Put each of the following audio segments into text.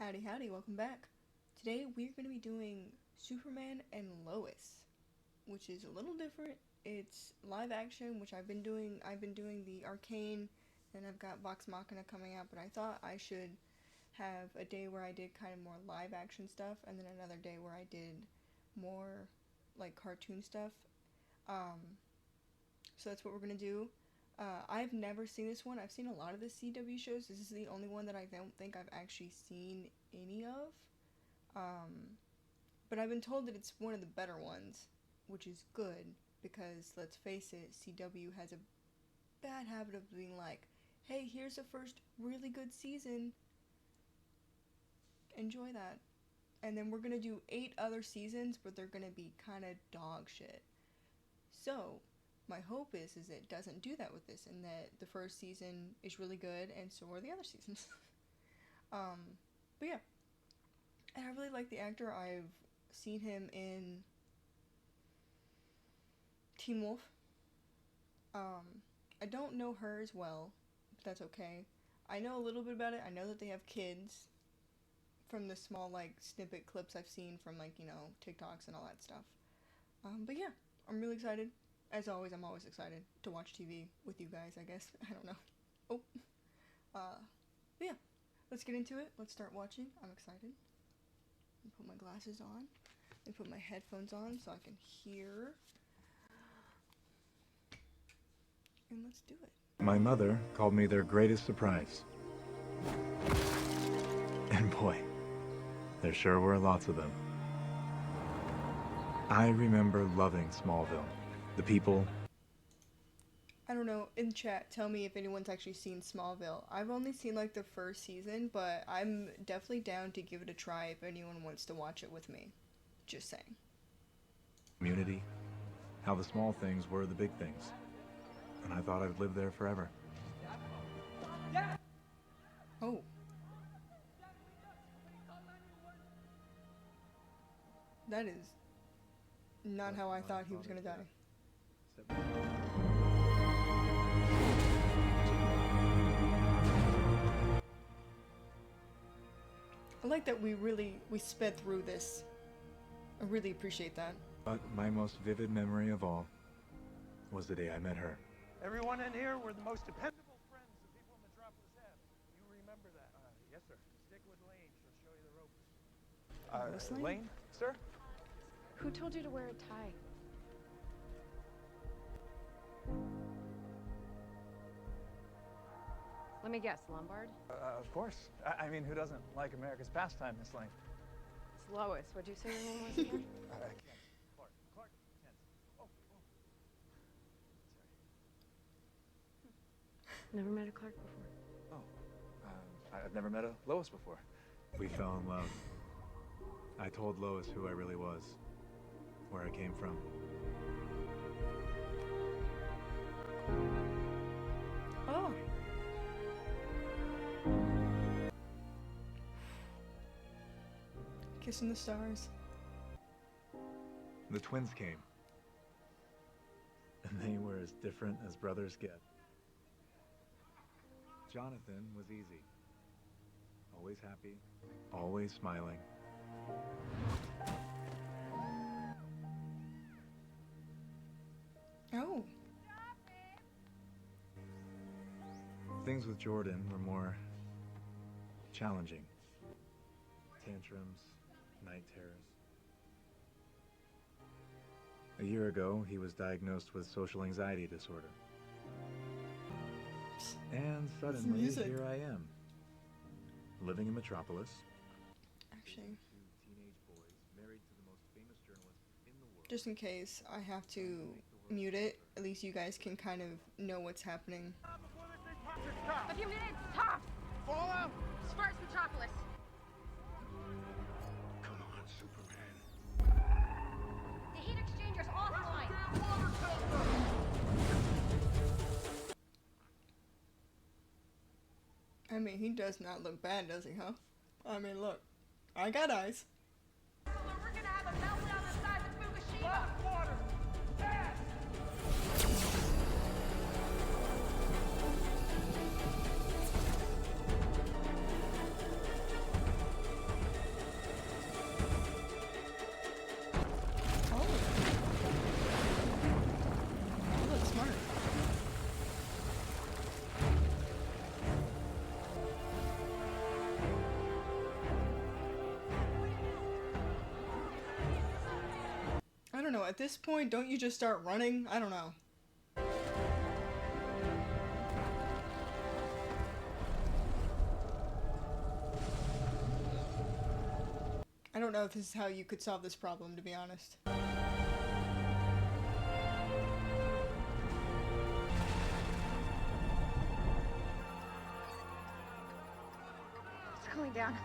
Howdy, howdy, welcome back. Today we're going to be doing Superman and Lois, which is a little different. It's live action, which I've been doing. I've been doing the Arcane, and I've got Vox Machina coming out, but I thought I should have a day where I did kind of more live action stuff, and then another day where I did more like cartoon stuff. So that's what we're going to do. I've never seen this one. I've seen a lot of the CW shows. This is the only one that I don't think I've actually seen any of. But I've been told that it's one of the better ones, which is good, because let's face it, CW has a bad habit of being like, hey, here's the first really good season. Enjoy that. And then we're going to do 8 other seasons, but they're going to be kind of dog shit. So my hope is it doesn't do that with this, and that the first season is really good, and so are the other seasons. But yeah, and I really like the actor. I've seen him in Teen Wolf. I don't know her as well, but that's okay. I know a little bit about it. I know that they have kids from the small, like, snippet clips I've seen from, like, you know, TikToks and all that stuff. But yeah, I'm really excited. As always, I'm always excited to watch TV with you guys, I guess. I don't know. Oh. But yeah, let's get into it. Let's start watching. I'm excited. Let me put my glasses on. Let me put my headphones on so I can hear. And let's do it. My mother called me their greatest surprise. And boy, there sure were lots of them. I remember loving Smallville. The people. I don't know, in chat, tell me if anyone's actually seen Smallville. I've only seen like the first season, but I'm definitely down to give it a try if anyone wants to watch it with me. Just saying. Community. How the small things were the big things. And I thought I'd live there forever. Oh. That is not how I thought he was gonna die. I like that we sped through this. I really appreciate that. But my most vivid memory of all was the day I met her. Everyone in here, we're the most dependable friends the people in Metropolis have. You remember that? Yes, sir. Stick with Lane. She'll show you the ropes. Lane, sir? Who told you to wear a tie? Let me guess, Lombard? Of course. I mean, who doesn't like America's pastime, Miss Lane? It's Lois. What'd you say your name was again? Clark. Clark Kent. Oh. Sorry. Never met a Clark before. I've never met a Lois before. We fell in love. I told Lois who I really was, where I came from. Oh. Kissing the stars. The twins came. And they were as different as brothers get. Jonathan was easy. Always happy, always smiling. Oh. Things with Jordan were more challenging. Tantrums, night terrors. A year ago, he was diagnosed with social anxiety disorder. And suddenly, music. here I am, living in Metropolis. Actually, Two teenage boys married to the most famous journalist in the world. just in case I have to mute it, at least you guys can kind of know what's happening. A few minutes, tops! Fall out! Sparks Metropolis! Come on, Superman. The heat exchanger's offline! I mean, he does not look bad, does he, huh? I mean, look. I got eyes. We're gonna have a meltdown the size of Fukushima! Water! Fast! know. At this point, don't you just start running? I don't know. I don't know if this is how you could solve this problem, to be honest. It's going down.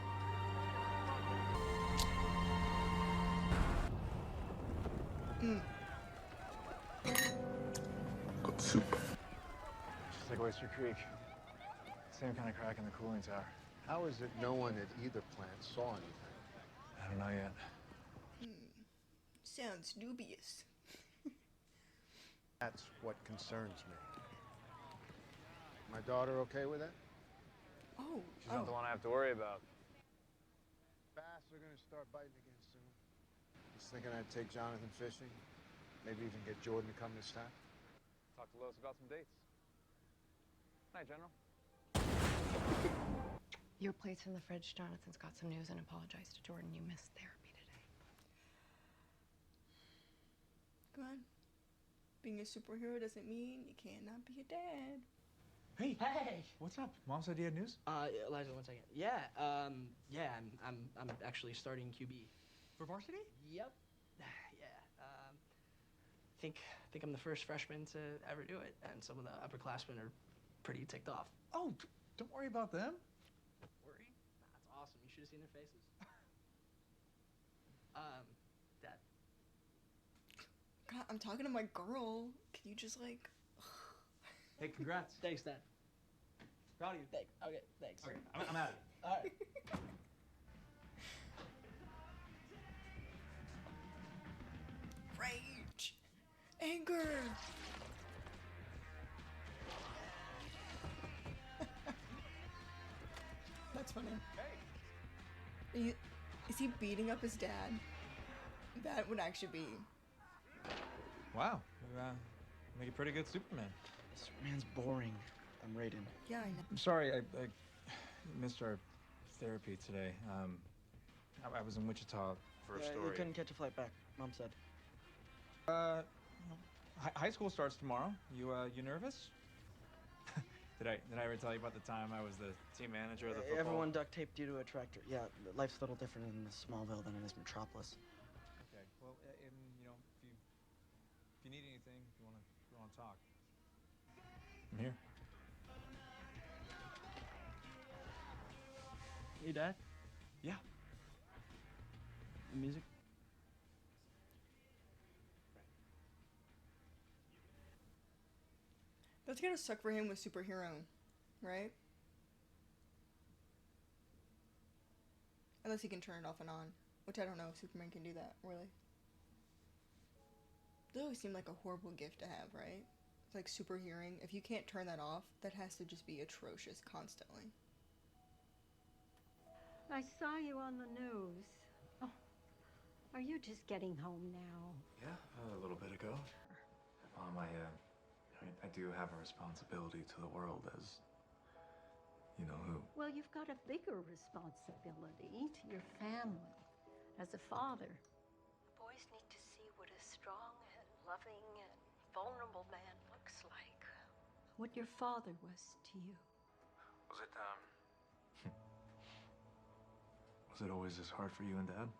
Good soup. Just like Oyster Creek. Same kind of crack in the cooling tower. How is it no one at either plant saw anything? I don't know yet. Sounds dubious. That's what concerns me. My daughter okay with it? Oh, She's not the one I have to worry about. Bass are gonna start biting again soon. I was thinking I'd take Jonathan fishing. Maybe even get Jordan to come this time. Talk to Lois about some dates. Night, General. Your plate's in the fridge. Jonathan's got some news and apologized to Jordan. You missed therapy today. come on. Being a superhero doesn't mean you cannot be a dad. Hey, Hey. what's up? Mom said you had news Elijah, 1 second. Yeah, I'm actually starting QB. for varsity. Yep. Yeah. Think I'm the first freshman to ever do it, and some of the upperclassmen are pretty ticked off. Oh, don't worry about them. Worry? Nah, that's awesome. You should have seen their faces. Dad. God, I'm talking to my girl. Can you just like... Hey, congrats. Thanks, Dad. Proud of you. Thanks. Okay, thanks. Okay, I'm out of here. All right. Rage! Anger! That's funny. Is he beating up his dad? That would actually be... Wow, you make a pretty good Superman. Superman's boring. I'm Raiden. Yeah, I know. I'm sorry, I missed our therapy today. I was in Wichita for a story. You couldn't catch a flight back, Mom said. High school starts tomorrow. You nervous? Did I ever tell you about the time I was the team manager of the football? Everyone duct taped you to a tractor. Yeah, life's a little different in Smallville than it is Metropolis. Okay. Well, you know, if you need anything, if you want to talk, I'm here. Hey, Dad. Yeah. The music. That's gonna suck for him with superhero, right? Unless he can turn it off and on, which I don't know if Superman can do that, really. That always seemed like a horrible gift to have, right? It's like super hearing. If you can't turn that off, that has to just be atrocious constantly. I saw you on the news. Oh, are you just getting home now? Yeah, a little bit ago. Mom, I do have a responsibility to the world as, you know who. Well, you've got a bigger responsibility to your family. As a father, boys need to see what a strong and loving and vulnerable man looks like. What your father was to you. Was it, was it always this hard for you and Dad?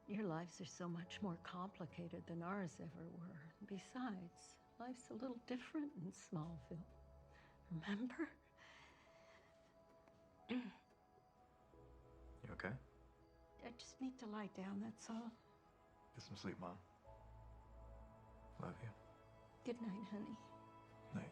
Your lives are so much more complicated than ours ever were. Besides, life's a little different in Smallville. Remember? You okay? I just need to lie down, that's all. Get some sleep, Mom. Love you. Good night, honey. Night.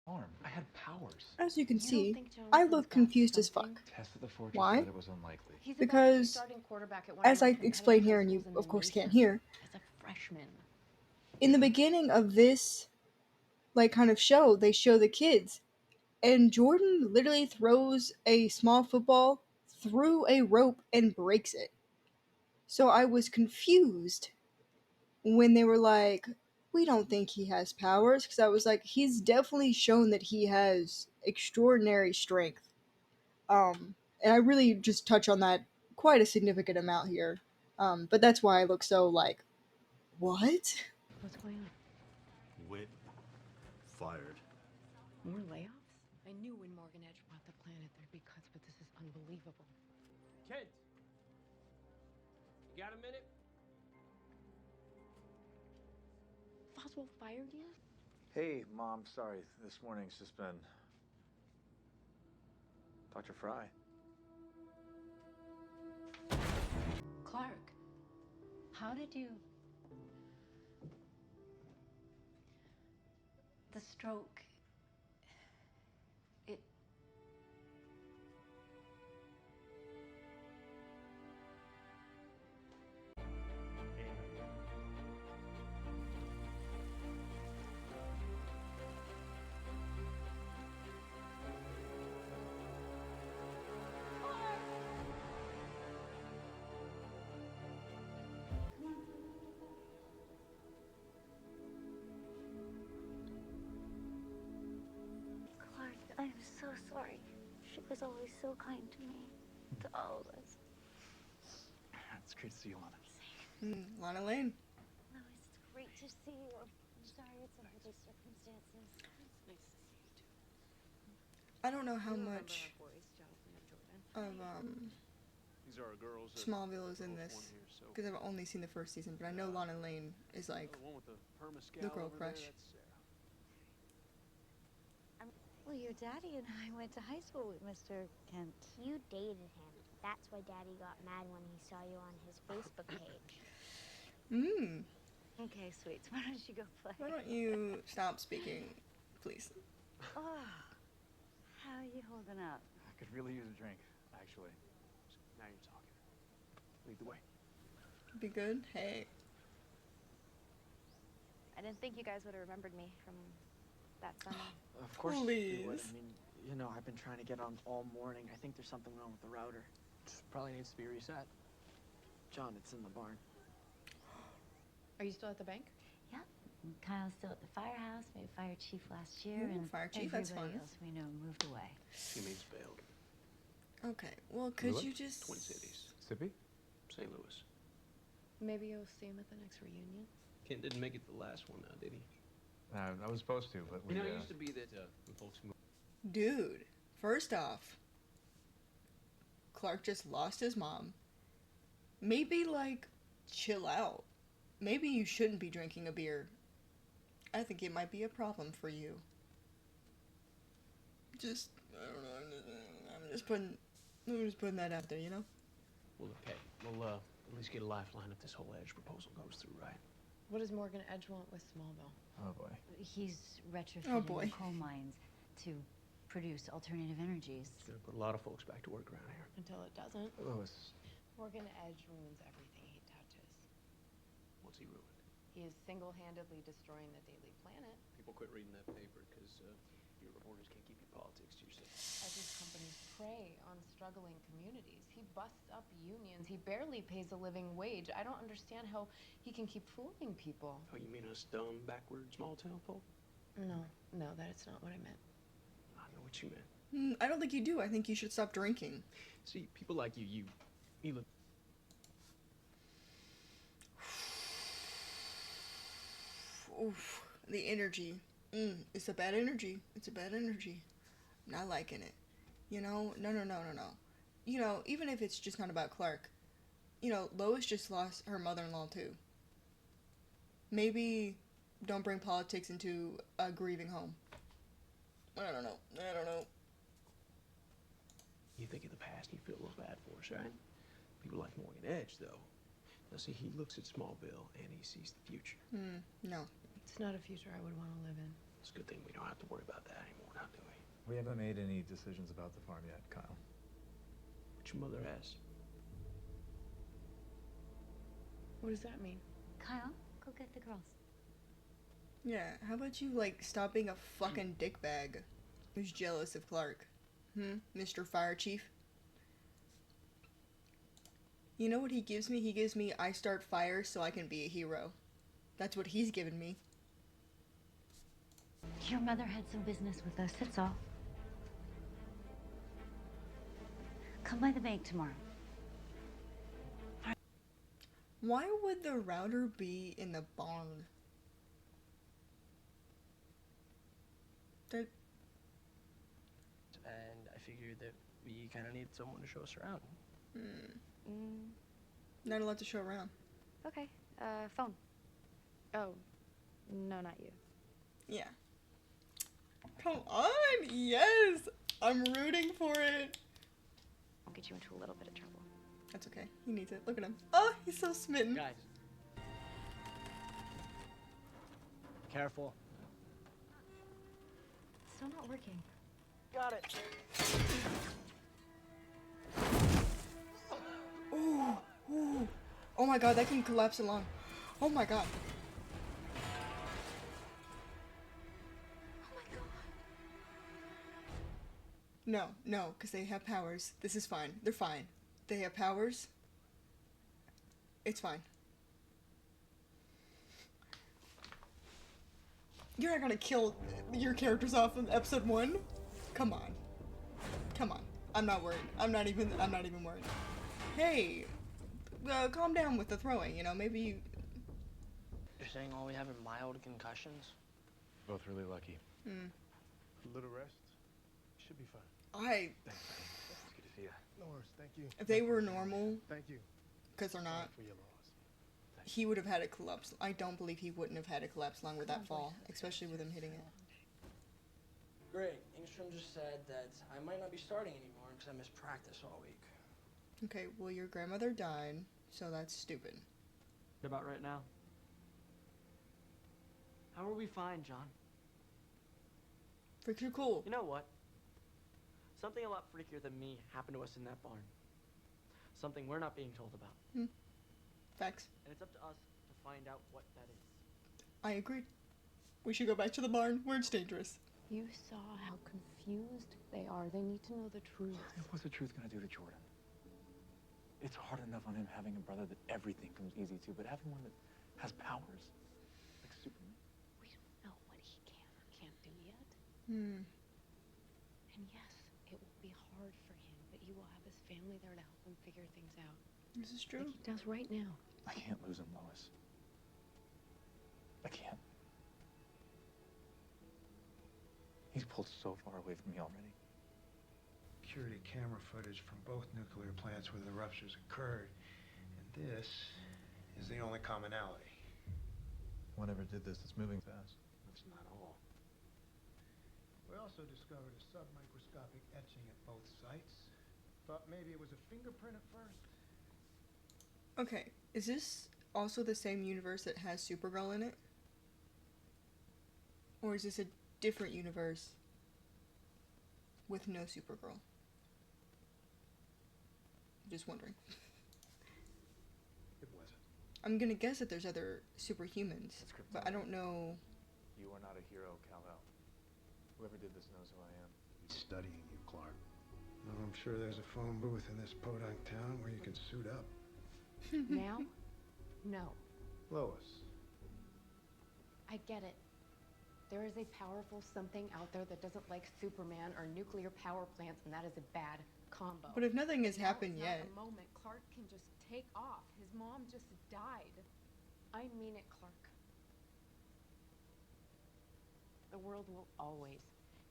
Arm. I had powers. As you can You don't see, think I Jonathan's look got confused as something? fuck. Tested the fortress, Why? but it was unlikely. He's about to be Because, starting quarterback at one of as the I most explain competitive here, high and you schools in the of course can't nation. hear, As a freshman. in the beginning of this, like, kind of show, they show the kids. And Jordan literally throws a small football through a rope and breaks it. So I was confused when they were like, we don't think he has powers, because I was like, he's definitely shown that he has extraordinary strength. And I really just touch on that quite a significant amount here. But that's why I look so like, what? What's going on? Whit fired. More layoffs? I knew when Morgan Edge bought the planet there'd be cuts, but this is unbelievable. Kent, you got a minute? Foswell fired you? Hey, Mom, sorry. This morning's just been... Dr. Fry. Clark, how did you... The stroke... It... Clark, I'm so sorry. She was always so kind to me, to all of us. It's great to see you, Lana. Lana Lane. Lois, it's great to see you. I'm sorry it's under these circumstances. It's nice to see you too. I don't know how You remember much our boys, Jonathan and Jordan. of These are our girls. Smallville is in this, because I've only seen the first season, but I know Lana Lane is like The one with the permascal the girl over there, crush. that's Sarah. Well, your daddy and I went to high school with Mr. Kent. You dated him. That's why Daddy got mad when he saw you on his Facebook page. Okay, sweets, why don't you go play? Why don't you stop speaking, please? Oh, how are you holding up? I could really use a drink, actually. Now you're talking. Lead the way. Be good? Hey. I didn't think you guys would have remembered me from that summer. Of course you would. Please. I mean, you know, I've been trying to get on all morning. I think there's something wrong with the router. Probably needs to be reset. John, it's in the barn. Are you still at the bank? Yep. And Kyle's still at the firehouse, made fire chief last year, Ooh, and fire chief, that's everybody fun. else we know moved away. Teammates bailed. Okay, well, could Really? you just... Twin Cities. Sippy? St. Louis. Maybe you'll see him at the next reunion. Kent didn't make it the last one now, did he? I was supposed to, but we... You know, it used to be that when folks moved. Dude, first off, Clark just lost his mom. Maybe, like, chill out. Maybe you shouldn't be drinking a beer. I think it might be a problem for you. Just, I don't know, I'm just putting that out there, you know? Well, okay. We'll at least get a lifeline if this whole Edge proposal goes through, right? What does Morgan Edge want with Smallville? Oh, boy. He's retrofitting the coal mines to produce alternative energies. It's gonna put a lot of folks back to work around here. Until it doesn't. Lois. Morgan Edge ruins everything he touches. What's he ruined? He is single-handedly destroying the Daily Planet. People quit reading that paper because your reporters can't keep your politics to yourself. As his companies prey on struggling communities. He busts up unions. He barely pays a living wage. I don't understand how he can keep fooling people. Oh, you mean us dumb, backward, small town folk? No, that's not what I meant. I know what you meant. I don't think you do. I think you should stop drinking. See, people like you look... Oof, the energy. It's a bad energy. It's a bad energy. Not liking it. You know, no. You know, even if it's just not about Clark, you know, Lois just lost her mother-in-law too. Maybe don't bring politics into a grieving home. I don't know. You think of the past and you feel a little bad for us, right? People like Morgan Edge, though. Now, see, he looks at Smallville and he sees the future. No. It's not a future I would want to live in. It's a good thing we don't have to worry about that anymore, now do we? We haven't made any decisions about the farm yet, Kyle. But your mother has. What does that mean? Kyle, go get the girls. Yeah, how about you, like, stop being a fucking dickbag who's jealous of Clark? Mr. Fire Chief? You know what he gives me? He gives me, I start fires so I can be a hero. That's what he's given me. Your mother had some business with us, that's all. Come by the bank tomorrow. Why would the router be in the barn? And I figured that we kind of need someone to show us around. Not allowed to show around. Okay. Phone. Oh, no, not you. Yeah. Come on, yes! I'm rooting for it. I'll get you into a little bit of trouble. That's okay. He needs it. Look at him. Oh, he's so smitten. Guys. Careful. Still not working. Got it. Ooh, ooh. Oh my god, that can collapse along. Oh my god. No, no, because they have powers. This is fine. They're fine. They have powers. It's fine. You're not gonna kill your characters off in episode 1? Come on. Come on. I'm not worried. I'm not even worried. Hey, calm down with the throwing, you know, maybe you... You're saying all we have are mild concussions? Both really lucky. A little rest. Should be fine. Thanks, buddy. It's good to see you. No worries, thank you. If they were normal, Thank you. because they're not, For your loss. he would have had a collapse. I don't believe he wouldn't have had a collapse along with that fall, especially with him hitting it. Great. Ingstrom just said that I might not be starting anymore because I missed practice all week. Okay, well, your grandmother died, so that's stupid. What about right now? How are we fine, John? Freaks are cool. You know what? Something a lot freakier than me happened to us in that barn. Something we're not being told about. Facts. And it's up to us to find out what that is. I agree. We should go back to the barn where it's dangerous. You saw how confused they are. They need to know the truth. What's the truth gonna do to Jordan? It's hard enough on him having a brother that everything comes easy to, but having one that has powers, like Superman. We don't know what he can or can't do yet. Hmm. And yes, it will be hard for him, but he will have his family there to help him figure things out. This is true. Like he does right now. I can't lose him, Lois. I can't. He's pulled so far away from me already. Security camera footage from both nuclear plants where the ruptures occurred. And this is the only commonality. Whatever did this, it's moving fast. That's not all. We also discovered a submicroscopic etching at both sites. Thought maybe it was a fingerprint at first. Okay, is this also the same universe that has Supergirl in it? Or is this a different universe with no Supergirl? Just wondering. It wasn't. I'm gonna guess that there's other superhumans, but I don't know. You are not a hero, Kal-El. Whoever did this knows who I am. He's studying you, Clark. Well, I'm sure there's a phone booth in this podunk town where you can suit up. Now? No. Lois. I get it. There is a powerful something out there that doesn't like Superman or nuclear power plants, and that is a bad combo. But if nothing has happened Now yet. is not a moment Clark can just take off. His mom just died. I mean it, Clark. The world will always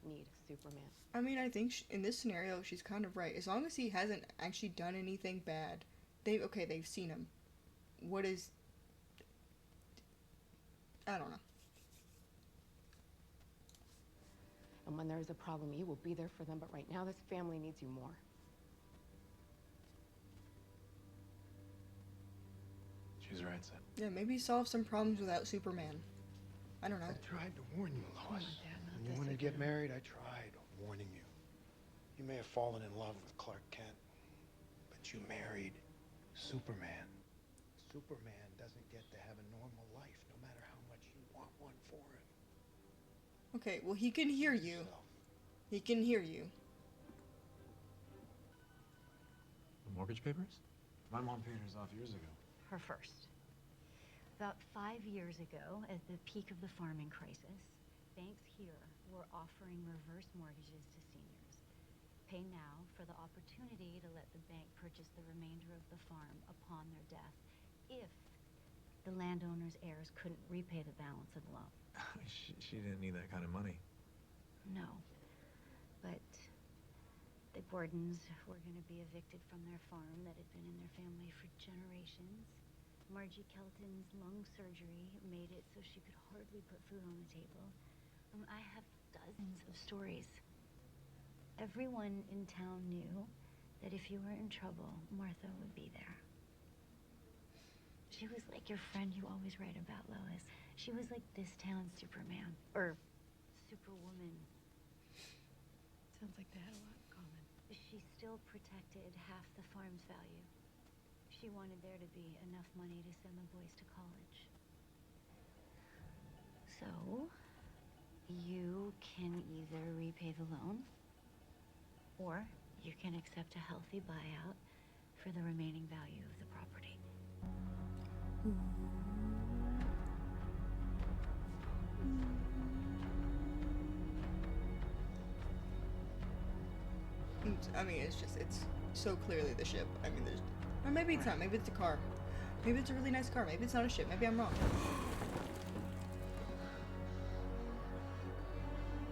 need Superman. I mean, I think in this scenario, she's kind of right. As long as he hasn't actually done anything bad, they've seen him. What is... I don't know. And when there's a problem, you will be there for them. But right now, this family needs you more. She's right, Sid. Yeah, maybe solve some problems without Superman. I don't know. I tried to warn you, Lois. When you wanted to get married, I tried warning you. You may have fallen in love with Clark Kent, but you married Superman. Superman doesn't get to have a normal life, no matter how much you want one for him. Okay, well, he can hear you. He can hear you. The mortgage papers? My mom paid hers off years ago. Her first. About 5 years ago, at the peak of the farming crisis, banks here were offering reverse mortgages to seniors. Pay now for the opportunity to let the bank purchase the remainder of the farm upon their death if the landowner's heirs couldn't repay the balance of the loan. She didn't need that kind of money. No, but the Gordons were going to be evicted from their farm that had been in their family for generations. Margie Kelton's lung surgery made it so she could hardly put food on the table. I have dozens of stories. Everyone in town knew that if you were in trouble, Martha would be there. She was like your friend you always write about, Lois. She was like this town's Superman, or Superwoman. Sounds like they had a lot in common. She still protected half the farm's value. She wanted there to be enough money to send the boys to college. So, you can either repay the loan, or you can accept a healthy buyout for the remaining value of the property. I mean, it's so clearly the ship. I mean, or maybe it's not. Maybe it's a car. Maybe it's a really nice car. Maybe it's not a ship. Maybe I'm wrong.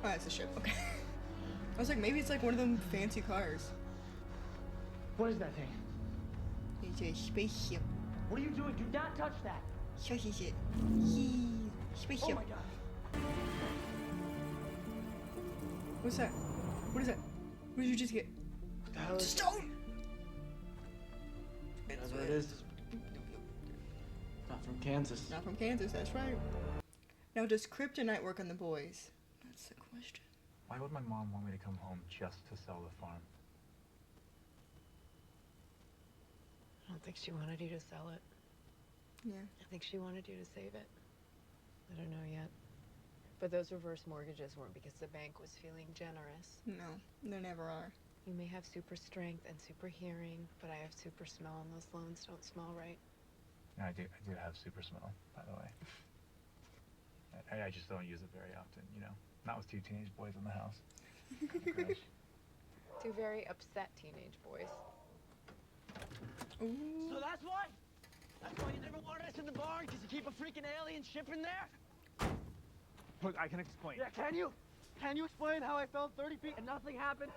Oh, it's a ship. Okay. I was like, maybe it's like one of them fancy cars. What is that thing? It's a spaceship. What are you doing? Do not touch that. Spaceship. Oh my god. What's that? What is that? What did you just get? What the hell is stone! Whatever it is. Not from Kansas. Not from Kansas, that's right. Now, does kryptonite work on the boys? That's the question. Why would my mom want me to come home just to sell the farm? I don't think she wanted you to sell it. Yeah. I think she wanted you to save it. I don't know yet. But those reverse mortgages weren't because the bank was feeling generous. No, there never are. You may have super strength and super hearing, but I have super smell, and those loans don't smell right. Yeah, I do have super smell, by the way. I just don't use it very often, you know? Not with two teenage boys in the house. Gross. Two very upset teenage boys. Ooh. So that's why? That's why you never wanted us in the barn, because you keep a freaking alien ship in there? Look, I can explain. Yeah, can you? Can you explain how I fell 30 feet and nothing happened?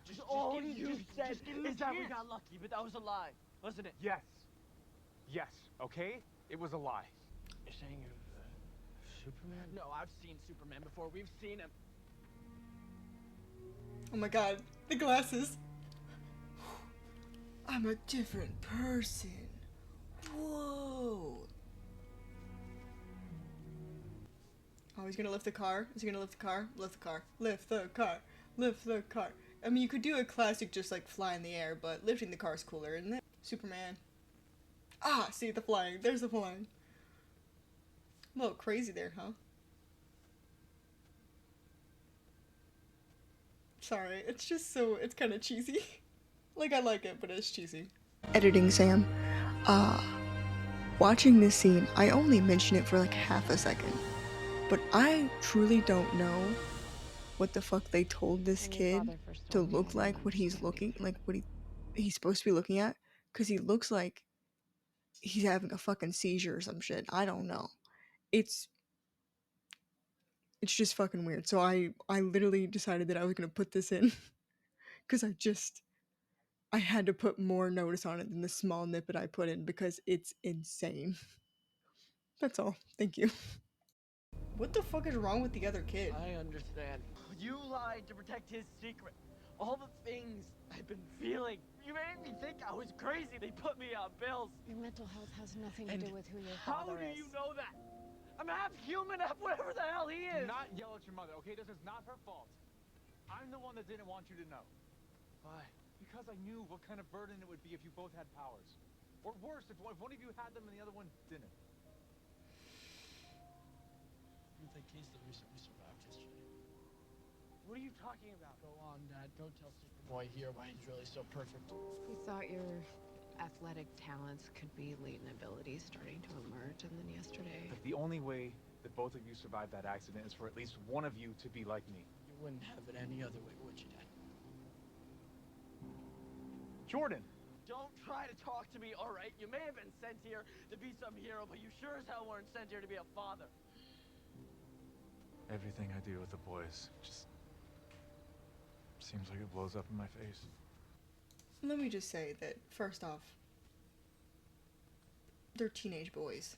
Just all you said is that we got lucky, but that was a lie, wasn't it? Yes. Yes, okay? It was a lie. You're saying you're Superman? No, I've seen Superman before. We've seen him. Oh my god, the glasses. I'm a different person. Whoa. Oh, he's gonna lift the car? Is he gonna lift the car? Lift the car. Lift the car. Lift the car. I mean, you could do a classic just like fly in the air, but lifting the car is cooler, isn't it? Superman. Ah, see the flying. There's the flying. A little crazy there, huh? Sorry, it's just so, it's kind of cheesy. Like, I like it, but it's cheesy. Editing Sam. Watching this scene, I only mention it for like half a second. But I truly don't know what the fuck they told this kid to look like, what he's looking, like what he's supposed to be looking at. Because he looks like he's having a fucking seizure or some shit. I don't know. It's just fucking weird. So I literally decided that I was gonna put this in. Because I had to put more notice on it than the small snippet I put in because it's insane. That's all. Thank you. What the fuck is wrong with the other kid? I understand. You lied to protect his secret. All the things I've been feeling. You made me think I was crazy. They put me on bills. Your mental health has nothing to do with who your How father do is. you know that? I'm half human, half whatever the hell he is. Do not yell at your mother, okay? This is not her fault. I'm the one that didn't want you to know. Why? Because I knew what kind of burden it would be if you both had powers. Or worse, if one of you had them and the other one didn't. I think he's the reason we survived yesterday. What are you talking about? Go on, Dad. Go tell Superboy here why he's really so perfect. We thought your athletic talents could be latent abilities starting to emerge, and then yesterday... Like the only way that both of you survived that accident is for at least one of you to be like me. You wouldn't have it any other way, would you, Dad? Jordan! Don't try to talk to me, all right? You may have been sent here to be some hero, but you sure as hell weren't sent here to be a father. Everything I do with the boys just seems like it blows up in my face. Let me just say that, first off, they're teenage boys.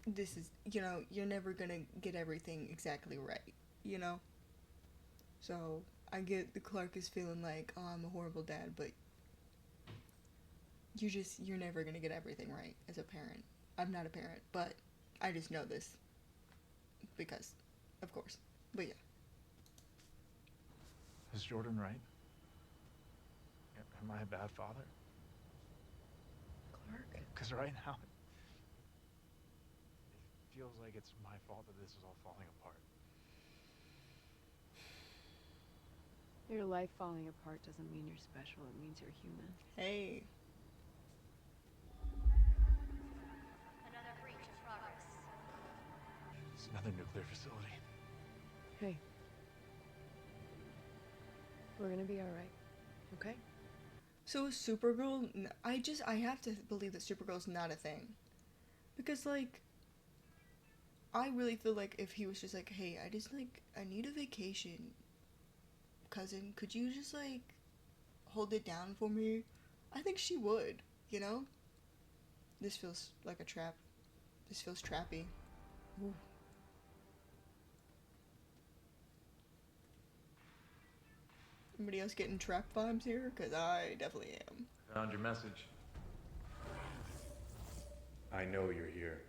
This is, you know, you're never gonna get everything exactly right, you know? So, I get that Clark is feeling like, oh, I'm a horrible dad, but you're never gonna get everything right as a parent. I'm not a parent, but I just know this. Because, of course. But yeah. Is Jordan right? Am I a bad father? Clark? Because right now, it feels like it's my fault that this is all falling apart. Your life falling apart doesn't mean you're special, it means you're human. Hey. Another breach in progress. It's another nuclear facility. Hey. We're gonna be alright, okay? So Supergirl, I have to believe that Supergirl's not a thing. Because, like, I really feel like if he was just like, hey, I need a vacation, cousin, could you just, like, hold it down for me? I think she would, you know? This feels like a trap. This feels trappy. Ooh. Anybody else getting trap vibes here? Because I definitely am. Found your message. I know you're here.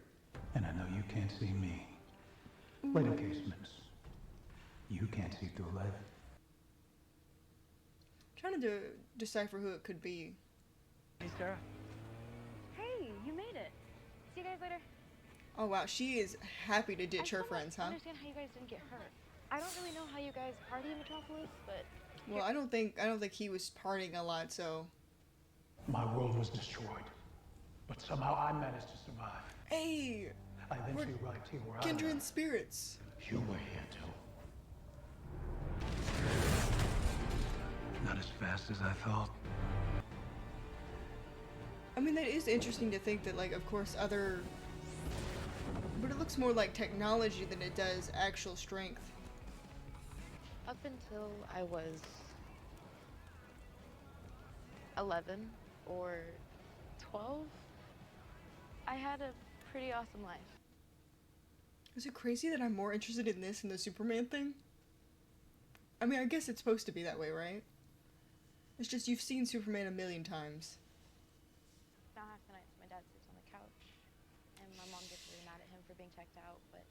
And I know you can't see me. But in casements, you can't see through life. Trying to decipher who it could be. Hey, Sarah. Hey, you made it. See you guys later. Oh wow, she is happy to ditch her friends, I huh? understand how you guys didn't get hurt. I don't really know how you guys party in Metropolis, but Well, I don't think he was partying a lot, so. My world was destroyed, but somehow I managed to survive. Hey! I eventually arrived here where Kindred spirits. You were here too. Not as fast as I thought. I mean, that is interesting to think that, like, of course, other. But it looks more like technology than it does actual strength. Up until I was 11 or 12, I had a pretty awesome life. Is it crazy that I'm more interested in this than the Superman thing? I mean, I guess it's supposed to be that way, right? It's just you've seen Superman a million times. now half the nights my dad sits on the couch, and my mom gets really mad at him for being checked out, but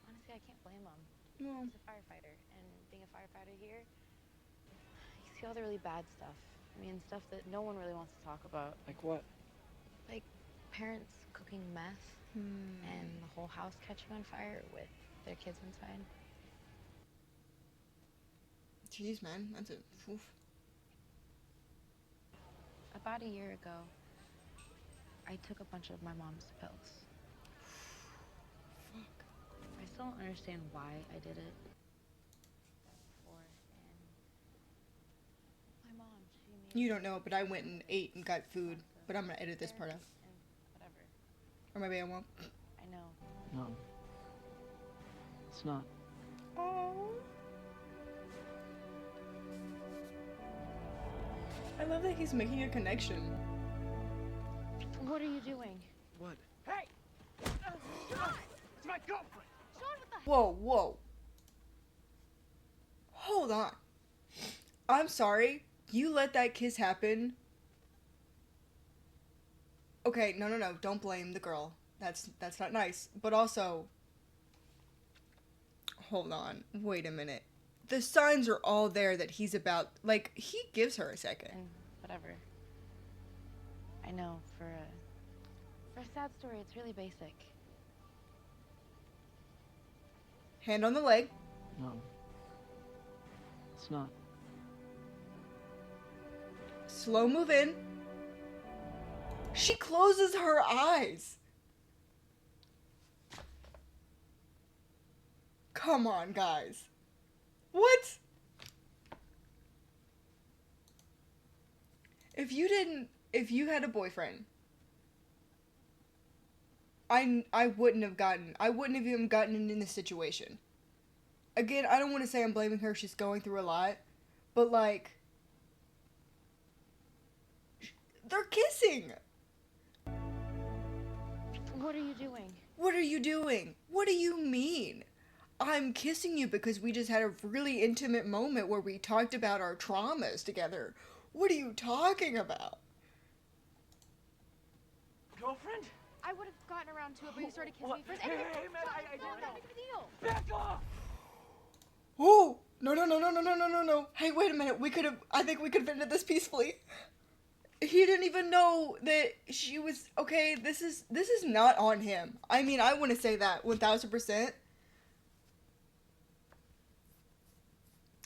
honestly, I can't blame him. No. He's a firefighter, and being a firefighter here, you see all the really bad stuff. I mean, stuff that no one really wants to talk about. Like what? Like parents cooking meth, and the whole house catching on fire with their kids inside. Jeez, man, that's a. Oof. About a year ago, I took a bunch of my mom's pills. Fuck. I still don't understand why I did it. My mom, she made You don't know, but I went and ate and got food. But I'm gonna edit this part out. whatever. Or maybe I won't. I know. No. It's not. Oh. I love that he's making a connection. What are you doing? What? Hey! Sean! It's my girlfriend! Sean, what the? Whoa, whoa. Hold on. I'm sorry. You let that kiss happen. Okay, no. Don't blame the girl. That's not nice. But also, hold on. Wait a minute. The signs are all there that he's about. Like, he gives her a second. And whatever. I know, for a sad story, it's really basic. Hand on the leg. No. It's not. Slow move in. She closes her eyes. Come on, guys. What? If you had a boyfriend, I wouldn't have even gotten in this situation. Again, I don't want to say I'm blaming her, she's going through a lot, but like, they're kissing. What are you doing? What are you doing? What do you mean? I'm kissing you because we just had a really intimate moment where we talked about our traumas together. What are you talking about? Girlfriend? I would have gotten around to it, but you started kissing me first. Hey, man, I not that big of a deal. Back off! Oh, no. Hey, wait a minute. I think we could have ended this peacefully. He didn't even know that she was, okay, this is not on him. I mean, I want to say that 1000%.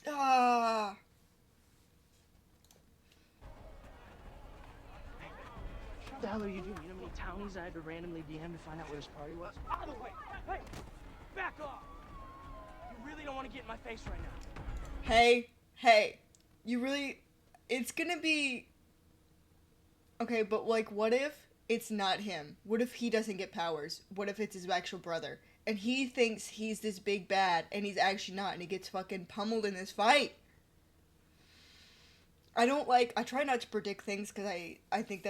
Ah. What the hell are you doing? You know how many townies I had to randomly DM to find out where this party was? Out of the way! Hey! Back off! You really don't want to get in my face right now. Hey. You really, it's gonna be, okay, but like, what if it's not him? What if he doesn't get powers? What if it's his actual brother? And he thinks he's this big bad, and he's actually not, and he gets fucking pummeled in this fight. I try not to predict things, because I think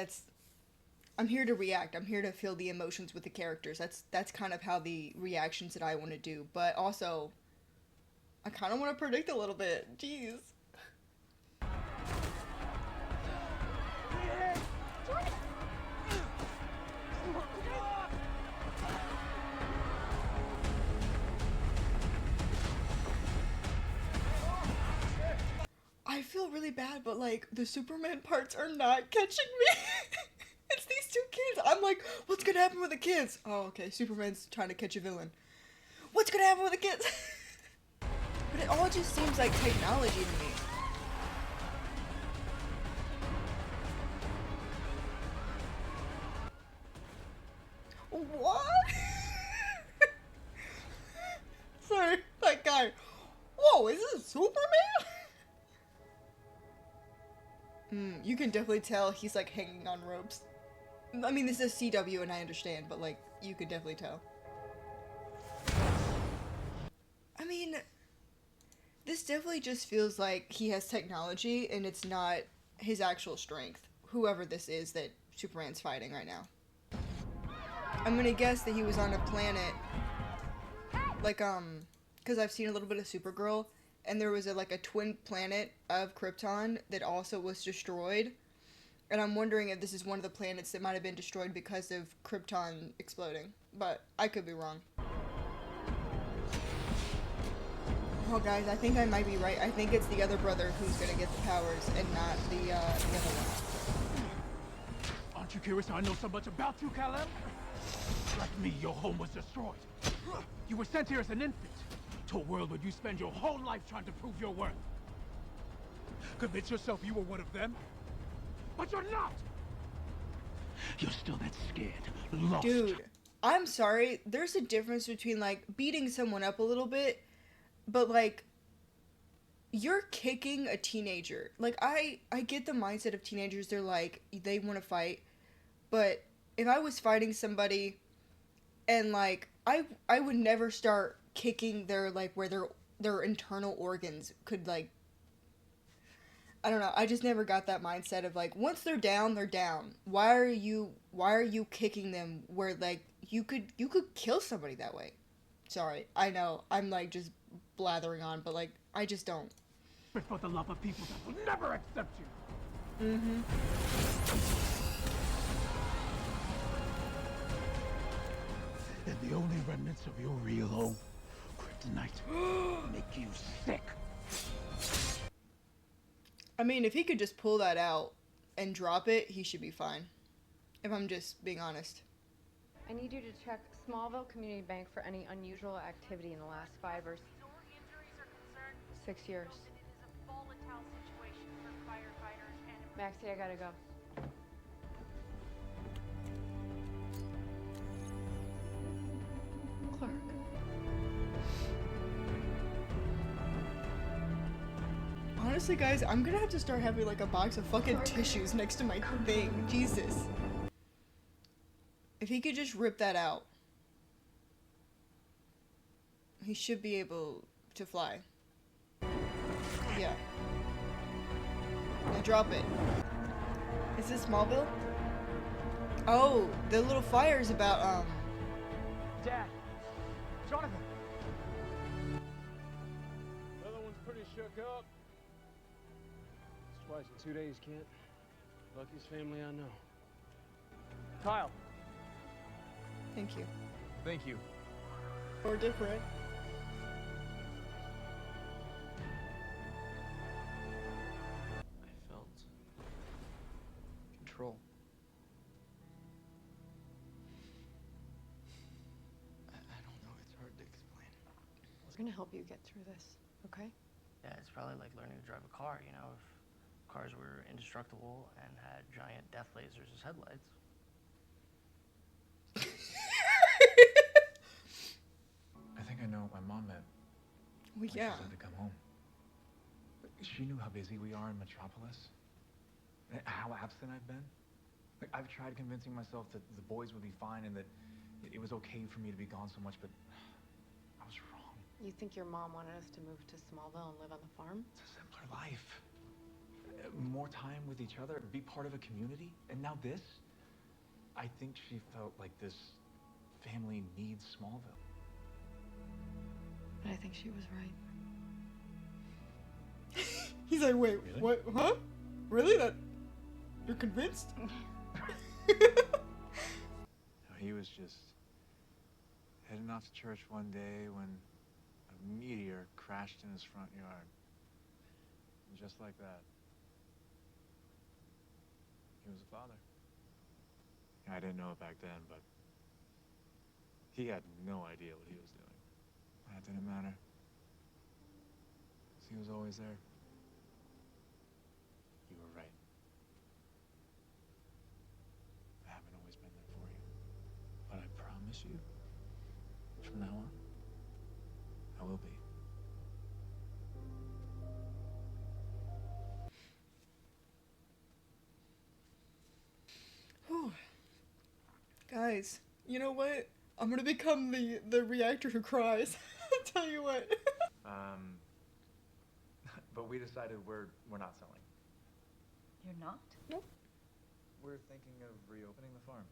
I'm here to react. I'm here to feel the emotions with the characters. That's kind of how the reactions that I want to do. But also, I kind of want to predict a little bit. Jeez. I feel really bad, but like, the Superman parts are not catching me. It's these two kids. I'm like, what's gonna happen with the kids? Oh, okay, Superman's trying to catch a villain. What's gonna happen with the kids? But it all just seems like technology to me. What? Sorry, that guy. Whoa, is this Superman? You can definitely tell he's like hanging on ropes. I mean, this is CW and I understand, but like, you could definitely tell. I mean, this definitely just feels like he has technology and it's not his actual strength. Whoever this is that Superman's fighting right now. I'm gonna guess that he was on a planet, like, because I've seen a little bit of Supergirl, and there was a twin planet of Krypton that also was destroyed, and I'm wondering if this is one of the planets that might have been destroyed because of Krypton exploding, but I could be wrong. Oh guys, I think I might be right. I think it's the other brother who's gonna get the powers and not the other one. Aren't you curious how I know so much about you, Kal-El? Like me, your home was destroyed. You were sent here as an infant to a world where you spend your whole life trying to prove your worth. Convince yourself you were one of them, but you're not! You're still that scared, lost. Dude, I'm sorry, there's a difference between, like, beating someone up a little bit, but, like, you're kicking a teenager. Like, I get the mindset of teenagers, they're like, they want to fight, but if I was fighting somebody, and, like, I would never start kicking their, like, where their internal organs could, like, I don't know, I just never got that mindset of, like, once they're down, they're down. Why are you kicking them where, like, you could kill somebody that way? Sorry, I know, I'm, like, just blathering on, but, like, I just don't. For the love of people that will never accept you. Mm-hmm. And the only remnants of your real home, kryptonite, make you sick. I mean, if he could just pull that out and drop it, he should be fine. If I'm just being honest. I need you to check Smallville Community Bank for any unusual activity in the last 5 or 6 years. Maxie, I gotta go. Honestly, guys, I'm gonna have to start having like a box of fucking tissues next to my thing. Jesus. If he could just rip that out, he should be able to fly. Yeah. Now drop it. Is this Smallville? Oh, the little fire is about, Dad! Jonathan! The other one's pretty shook up. It's twice in 2 days, Kent. Luckiest family I know. Kyle! Thank you. Thank you. Or different. I felt control. I don't know, it's hard to explain. We're gonna help you get through this, okay? Yeah, it's probably like learning to drive a car, you know, if cars were indestructible and had giant death lasers as headlights. I think I know what my mom meant Well, when yeah. she said to come home. She knew how busy we are in Metropolis, and how absent I've been. Like, I've tried convincing myself that the boys would be fine and that it was okay for me to be gone so much, but I was wrong. You think your mom wanted us to move to Smallville and live on the farm? It's a simpler life. More time with each other, be part of a community, and now this? I think she felt like this family needs Smallville. But I think she was right. He's like, wait, Really? what? Huh? Really? That? You're convinced? He was just heading off to church one day when a meteor crashed in his front yard. And just like that, he was a father. I didn't know it back then, but he had no idea what he was doing. That didn't matter. 'Cause he was always there. You were right. I haven't always been there for you. But I promise you, from now on, I will be. Whew. Guys, you know what? I'm gonna become the reactor who cries. I'll tell you what. But we decided we're not selling. You're not? Nope. We're thinking of reopening the farm.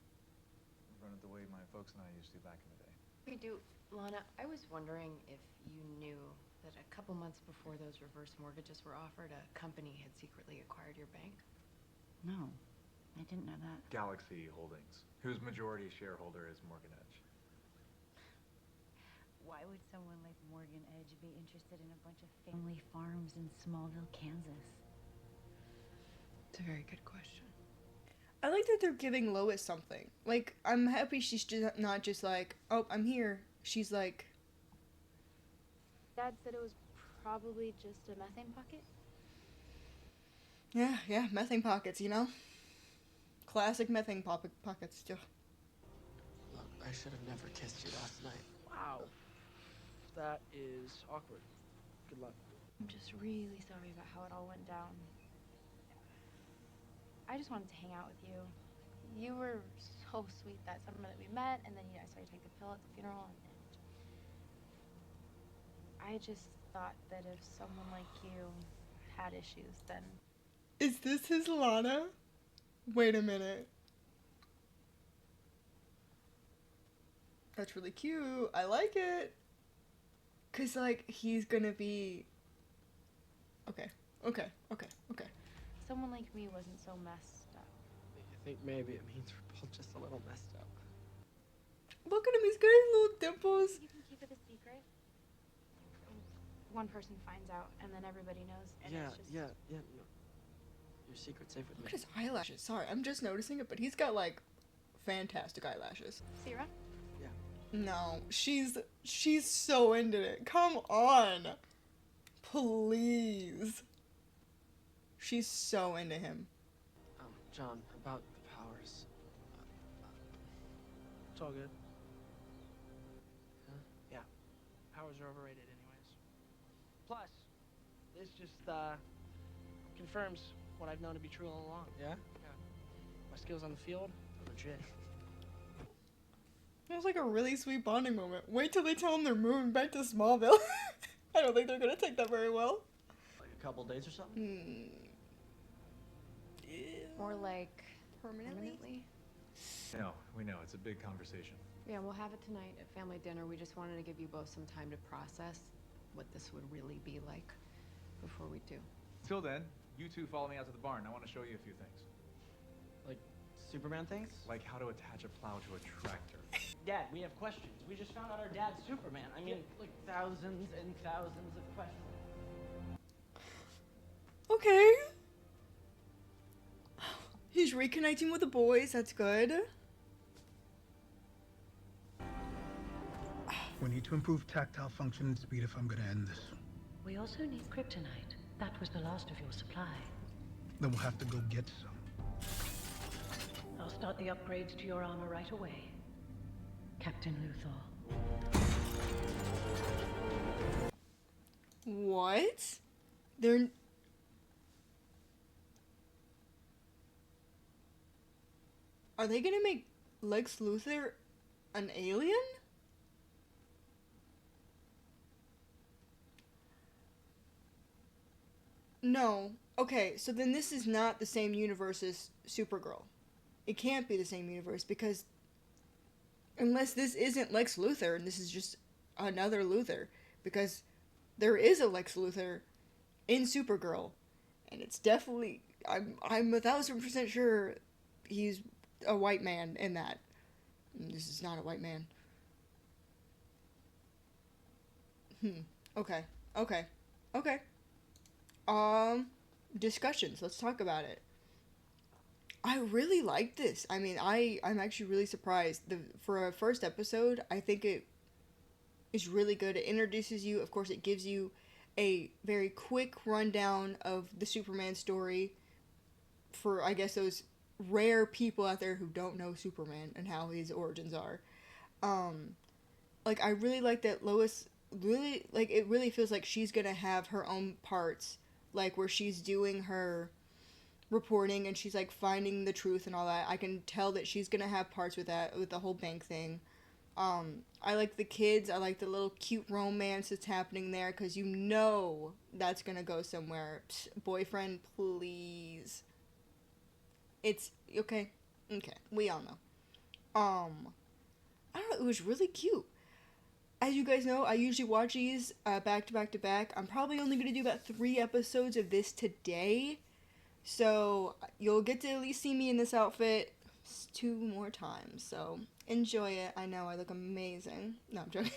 Run it the way my folks and I used to back in the day. We do. Lana, I was wondering if you knew that a couple months before those reverse mortgages were offered, a company had secretly acquired your bank? No, I didn't know that. Galaxy Holdings, whose majority shareholder is Morgan Edge. Why would someone like Morgan Edge be interested in a bunch of family farms in Smallville, Kansas? It's a very good question. I like that they're giving Lois something. Like, I'm happy she's just not just like, oh, I'm here. She's like, Dad said it was probably just a methane pocket. yeah, methane pockets, you know? Classic methane pockets. Ugh. Look, I should have never kissed you last night. Wow. That is awkward. Good luck. I'm just really sorry about how it all went down. I just wanted to hang out with you. You were so sweet that summer that we met, and then I saw you take the pill at the funeral, and I just thought that if someone like you had issues, then... Is this his Lana? Wait a minute. That's really cute. I like it. 'Cause, like, he's gonna be... Okay. Someone like me wasn't so messed up. I think maybe it means we're both just a little messed up. Look at him, he's got his little dimples. You can keep it a secret. One person finds out, and then everybody knows, and Yeah, it's just... no. Your secret's safe with Look me. at his eyelashes. Sorry, I'm just noticing it, but he's got, like, fantastic eyelashes. Sierra? No, she's so into it. Come on. Please. She's so into him. John, about the powers. It's all good. Huh? Yeah. Powers are overrated anyways. Plus, this just confirms what I've known to be true all along. Yeah? My skills on the field are legit. It was like a really sweet bonding moment. Wait till they tell them they're moving back to Smallville. I don't think they're gonna take that very well. Like a couple days or something? More like permanently? No, we know. It's a big conversation. Yeah, we'll have it tonight at family dinner. We just wanted to give you both some time to process what this would really be like before we do. Till then, you two follow me out to the barn. I want to show you a few things. Like Superman things? Like how to attach a plow to a tractor. Dad, we have questions. We just found out our dad's Superman. I mean, like thousands and thousands of questions. Okay. He's reconnecting with the boys. That's good. We need to improve tactile function and speed if I'm gonna end this. We also need kryptonite. That was the last of your supply. Then we'll have to go get some. I'll start the upgrades to your armor right away. Captain Luthor. What? They're... Are they gonna make Lex Luthor an alien? No. Okay, so then this is not the same universe as Supergirl. It can't be the same universe because unless this isn't Lex Luthor and this is just another Luthor, because there is a Lex Luthor in Supergirl, and it's definitely I'm 1000% sure he's a white man in that. This is not a white man. Okay. Discussions. Let's talk about it. I really like this. I mean, I'm actually really surprised. For a first episode, I think it is really good. It introduces you. Of course, it gives you a very quick rundown of the Superman story for, I guess, those rare people out there who don't know Superman and how his origins are. Like, I really like that Lois really, like, it really feels like she's gonna have her own parts, like, where she's doing her reporting and she's, like, finding the truth and all that. I can tell that she's gonna have parts with that, with the whole bank thing. I like the kids. I like the little cute romance that's happening there, because you know that's gonna go somewhere. Psst, boyfriend, please. It's okay. We all know. I don't know, it was really cute. As you guys know, I usually watch these back to back to back. I'm probably only going to do about 3 episodes of this today. So you'll get to at least see me in this outfit 2 more times. So enjoy it. I know I look amazing. No, I'm joking.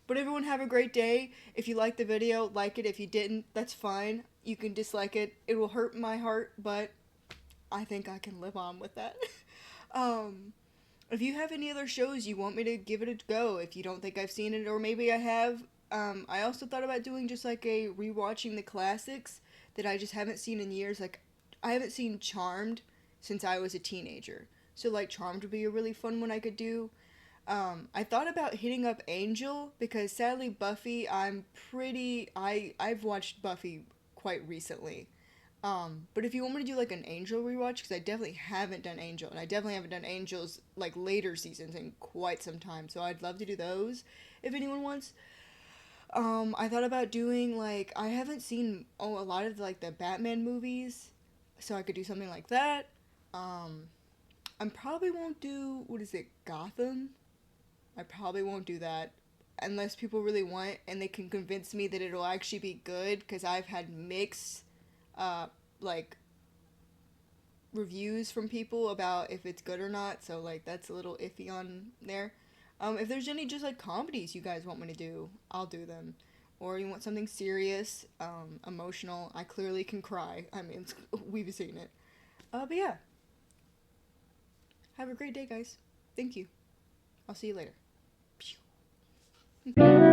But everyone have a great day. If you liked the video, like it. If you didn't, that's fine. You can dislike it. It will hurt my heart, but I think I can live on with that. If you have any other shows you want me to give it a go, if you don't think I've seen it, or maybe I have, I also thought about doing just like a rewatching the classics that I just haven't seen in years. Like, I haven't seen Charmed since I was a teenager. So, like, Charmed would be a really fun one I could do. I thought about hitting up Angel, because sadly Buffy, I've watched Buffy quite recently. But if you want me to do like an Angel rewatch, because I definitely haven't done Angel, and I definitely haven't done Angel's like later seasons in quite some time, so I'd love to do those if anyone wants. I thought about doing like, I haven't seen a lot of like the Batman movies, so I could do something like that. I probably won't do, Gotham? I probably won't do that unless people really want and they can convince me that it'll actually be good, because I've had mixed like reviews from people about if it's good or not, so like that's a little iffy on there. If there's any just like comedies you guys want me to do, I'll do them. Or you want something serious, emotional, I clearly can cry. I mean, we've seen it. But yeah. Have a great day, guys. Thank you. I'll see you later. Pew.